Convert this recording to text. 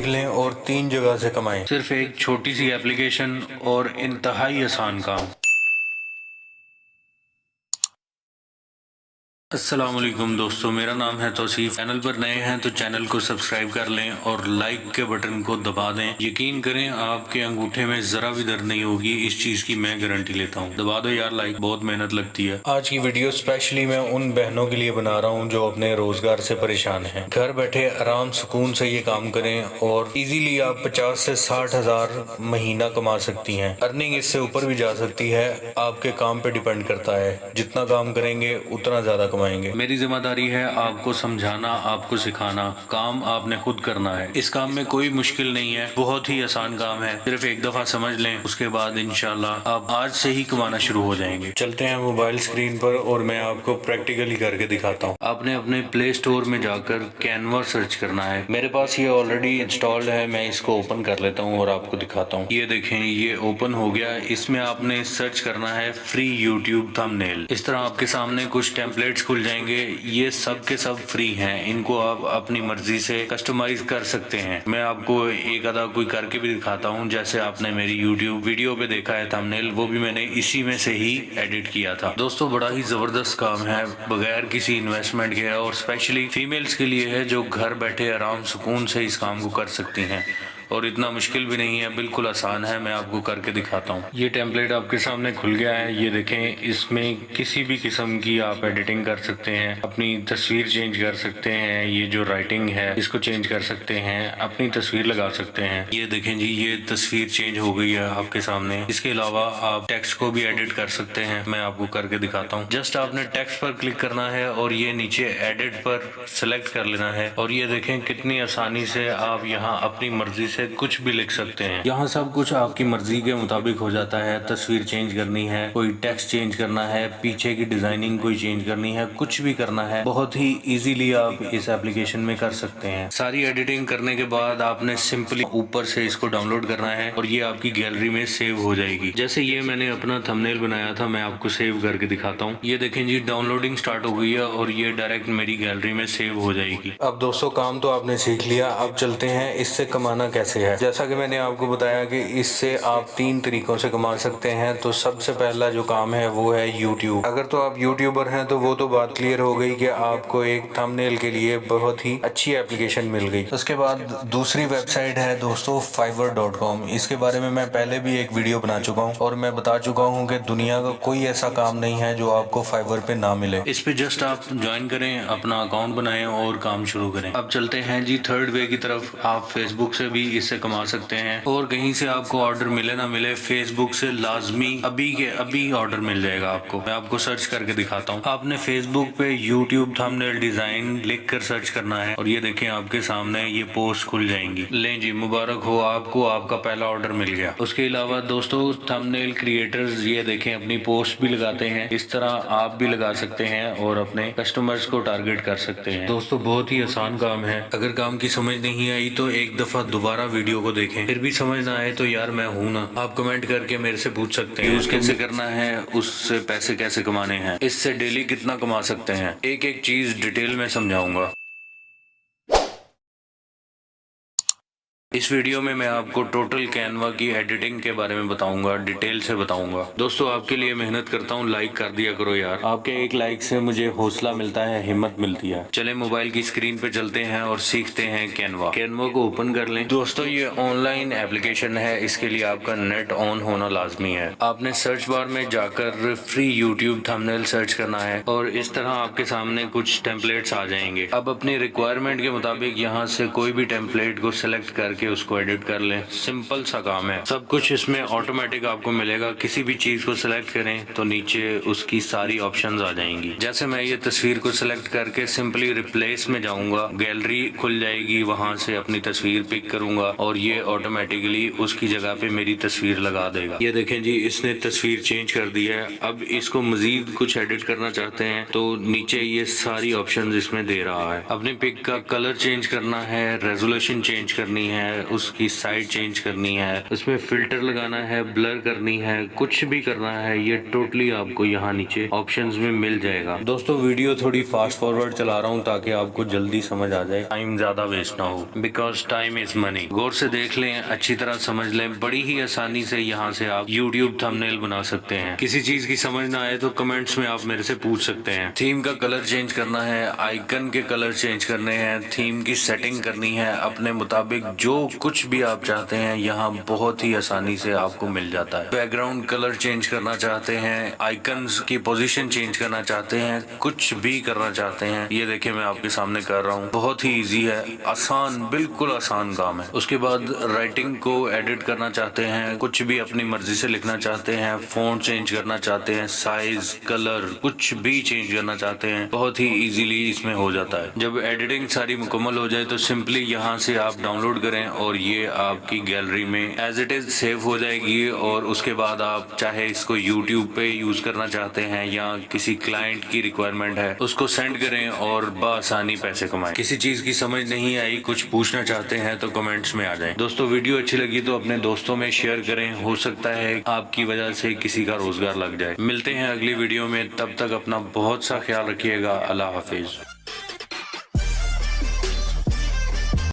सीख लें और 3 जगह से कमाएं। सिर्फ एक छोटी सी एप्लीकेशन और इंतहाई आसान काम। अस्सलाम वालेकुम दोस्तों, मेरा नाम है तौसीफ। चैनल पर नए हैं तो चैनल को सब्सक्राइब कर लें और लाइक के बटन को दबा दें। यकीन करें आपके अंगूठे में जरा भी दर्द नहीं होगी, इस चीज की मैं गारंटी लेता हूँ। दबा दो यार लाइक, बहुत मेहनत लगती है। आज की वीडियो स्पेशली मैं उन बहनों के लिए बना रहा हूँ जो अपने रोजगार से परेशान हैं। घर बैठे आराम सुकून से ये काम करें और इजीली आप 50 से 60 हजार महीना कमा सकती हैं। अर्निंग इससे ऊपर भी जा सकती है, आपके काम पे डिपेंड करता है। जितना काम करेंगे उतना ज्यादा कमाएंगे। मेरी जिम्मेदारी है आपको समझाना, आपको सिखाना। काम आपने खुद करना है। इस काम में कोई मुश्किल नहीं है, बहुत ही आसान काम है। सिर्फ एक दफा समझ लें, उसके बाद इंशाल्लाह आप आज से ही कमाना शुरू हो जाएंगे। चलते हैं मोबाइल स्क्रीन पर और मैं आपको प्रैक्टिकली करके दिखाता हूँ। आपने अपने प्ले स्टोर में जाकर कैनवा सर्च करना है। मेरे पास ये ऑलरेडी इंस्टॉल्ड है, मैं इसको ओपन कर लेता हूँ और आपको दिखाता हूँ। ये देखें, ये ओपन हो गया। इसमें आपने सर्च करना है फ्री यूट्यूब थंबनेल। इस तरह आपके सामने कुछ टेम्पलेट्स खुल जाएंगे। ये सब के सब फ्री हैं, इनको आप अपनी मर्जी से कस्टमाइज कर सकते हैं। मैं आपको एक आधा कोई करके भी दिखाता हूँ। जैसे आपने मेरी यूट्यूब वीडियो पे देखा है थंबनेल, वो भी मैंने इसी में से ही एडिट किया था। दोस्तों बड़ा ही जबरदस्त काम है, बगैर किसी इन्वेस्टमेंट के है और स्पेशली फीमेल्स के लिए है जो घर बैठे आराम सुकून से इस काम को कर सकती हैं। और इतना मुश्किल भी नहीं है, बिल्कुल आसान है। मैं आपको करके दिखाता हूँ। ये टेम्पलेट आपके सामने खुल गया है। ये देखें, इसमें किसी भी किस्म की आप एडिटिंग कर सकते हैं, अपनी तस्वीर चेंज कर सकते हैं। ये जो राइटिंग है इसको चेंज कर सकते हैं, अपनी तस्वीर लगा सकते हैं। ये देखें जी, ये तस्वीर चेंज हो गई है आपके सामने। इसके अलावा आप टेक्स्ट को भी एडिट कर सकते हैं। मैं आपको करके दिखाता हूँ। जस्ट आपने टेक्स्ट पर क्लिक करना है और ये नीचे एडिट पर सिलेक्ट कर लेना है। और ये देखें कितनी आसानी से आप यहाँ अपनी मर्जी से कुछ भी लिख सकते हैं। यहाँ सब कुछ आपकी मर्जी के मुताबिक हो जाता है। तस्वीर चेंज करनी है, कोई टेक्स्ट चेंज करना है, पीछे की डिजाइनिंग कोई चेंज करनी है, कुछ भी करना है, बहुत ही इजीली आप इस एप्लीकेशन में कर सकते हैं। सारी एडिटिंग करने के बाद आपने सिंपली ऊपर से इसको डाउनलोड करना है और ये आपकी गैलरी में सेव हो जाएगी। जैसे ये मैंने अपना थंबनेल बनाया था, मैं आपको सेव करके दिखाता हूँ। ये देखें जी, डाउनलोडिंग स्टार्ट हो गई है और ये डायरेक्ट मेरी गैलरी में सेव हो जाएगी। अब दोस्तों काम तो आपने सीख लिया, अब चलते हैं इससे कमाना कैसे है। जैसा कि मैंने आपको बताया कि इससे आप 3 तरीकों से कमा सकते हैं। तो सबसे पहला जो काम है वो है यूट्यूब। अगर तो आप यूट्यूबर हैं तो वो तो बात क्लियर हो गई कि आपको एक थंबनेल के लिए बहुत ही अच्छी एप्लीकेशन मिल गई। उसके बाद दूसरी वेबसाइट है दोस्तों fiverr.com। इसके बारे में मैं पहले भी एक वीडियो बना चुका हूँ और मैं बता चुका हूँ कि दुनिया का कोई ऐसा काम नहीं है जो आपको फाइवर पे ना मिले। इस पे जस्ट आप ज्वाइन करें, अपना अकाउंट बनाएं और काम शुरू करें। अब चलते हैं जी थर्ड वे की तरफ। आप फेसबुक से भी इससे कमा सकते हैं और कहीं से आपको ऑर्डर मिले ना मिले, फेसबुक से लाजमी अभी के अभी ऑर्डर मिल जाएगा आपको। मैं आपको सर्च करके दिखाता हूँ। आपने फेसबुक पे यूट्यूब थंबनेल डिजाइन लिख कर सर्च करना है और ये देखें आपके सामने ये पोस्ट खुल जाएंगी। लें जी, मुबारक हो आपको, आपका पहला ऑर्डर मिल गया। उसके अलावा दोस्तों थंबनेल क्रिएटर्स ये देखें अपनी पोस्ट भी लगाते हैं। इस तरह आप भी लगा सकते हैं और अपने कस्टमर्स को टारगेट कर सकते हैं। दोस्तों बहुत ही आसान काम है। अगर काम की समझ नहीं आई तो एक दफा दोबारा वीडियो को देखें, फिर भी समझ ना आए तो यार मैं हूं ना, आप कमेंट करके मेरे से पूछ सकते हैं। यूज कैसे करना है, उससे पैसे कैसे कमाने हैं, इससे डेली कितना कमा सकते हैं, एक एक चीज डिटेल में समझाऊंगा। इस वीडियो में मैं आपको टोटल कैनवा की एडिटिंग के बारे में बताऊंगा, डिटेल से बताऊंगा। दोस्तों आपके लिए मेहनत करता हूं, लाइक कर दिया करो यार। आपके एक लाइक से मुझे हौसला मिलता है, हिम्मत मिलती है। चले मोबाइल की स्क्रीन पे चलते हैं और सीखते हैं कैनवा। कैनवा को ओपन कर लें। दोस्तों ये ऑनलाइन एप्लीकेशन है, इसके लिए आपका नेट ऑन होना लाजमी है। आपने सर्च बार में जाकर फ्री यूट्यूब थंबनेल सर्च करना है और इस तरह आपके सामने कुछ टेम्पलेट्स आ जाएंगे। अब अपनी रिक्वायरमेंट के मुताबिक यहाँ से कोई भी टेम्पलेट को सिलेक्ट करके उसको एडिट कर लें। सिंपल सा काम है, सब कुछ इसमें ऑटोमेटिक आपको मिलेगा। किसी भी चीज को सिलेक्ट करें तो नीचे उसकी सारी ऑप्शंस आ जाएंगी। जैसे मैं ये तस्वीर को सिलेक्ट करके सिंपली रिप्लेस में जाऊंगा, गैलरी खुल जाएगी, वहां से अपनी तस्वीर पिक करूंगा और ये ऑटोमेटिकली उसकी जगह पे मेरी तस्वीर लगा देगा। ये देखें जी, इसने तस्वीर चेंज कर दी है। अब इसको मजीद कुछ एडिट करना चाहते हैं तो नीचे ये सारी ऑप्शंस इसमें दे रहा है। अपनी पिक का कलर चेंज करना है, रेजोल्यूशन चेंज करनी है, है, उसकी साइड चेंज करनी है, उसमें फिल्टर लगाना है, ब्लर करनी है, कुछ भी करना है, ये टोटली आपको यहाँ नीचे ऑप्शंस में मिल जाएगा। दोस्तों वीडियो थोड़ी फास्ट फॉरवर्ड चला रहा हूँ ताकि आपको जल्दी समझ आ जाए, टाइम ज्यादा वेस्ट ना हो, बिकॉज टाइम इज मनी। गौर से देख लें, अच्छी तरह समझ लें, बड़ी ही आसानी से यहाँ से आप YouTube थंबनेल बना सकते हैं। किसी चीज की समझ ना आए तो कमेंट्स में आप मेरे से पूछ सकते हैं। थीम का कलर चेंज करना है, आइकन के कलर चेंज करने हैं, थीम की सेटिंग करनी है अपने मुताबिक, जो कुछ भी आप चाहते हैं यहाँ बहुत ही आसानी से आपको मिल जाता है। बैकग्राउंड कलर चेंज करना चाहते हैं, आइकन्स की पोजीशन चेंज करना चाहते हैं, कुछ भी करना चाहते हैं, ये देखिए मैं आपके सामने कर रहा हूँ। बहुत ही इजी है, आसान, बिल्कुल आसान काम है। उसके बाद राइटिंग को एडिट करना चाहते हैं, कुछ भी अपनी मर्जी से लिखना चाहते हैं, फ़ॉन्ट चेंज करना चाहते हैं, साइज, कलर, कुछ भी चेंज करना चाहते हैं, बहुत ही इजीली इसमें हो जाता है। जब एडिटिंग सारी मुकम्मल हो जाए तो सिंपली यहाँ से आप डाउनलोड करें और ये आपकी गैलरी में एज इट इज सेव हो जाएगी। और उसके बाद आप चाहे इसको यूट्यूब पे यूज करना चाहते हैं या किसी क्लाइंट की रिक्वायरमेंट है, उसको सेंड करें और बआसानी पैसे कमाएं। किसी चीज की समझ नहीं आई, कुछ पूछना चाहते हैं तो कमेंट्स में आ जाएं। दोस्तों वीडियो अच्छी लगी तो अपने दोस्तों में शेयर करें, हो सकता है आपकी वजह से किसी का रोजगार लग जाए। मिलते हैं अगली वीडियो में, तब तक अपना बहुत सा ख्याल रखिएगा। अल्लाह हाफिज।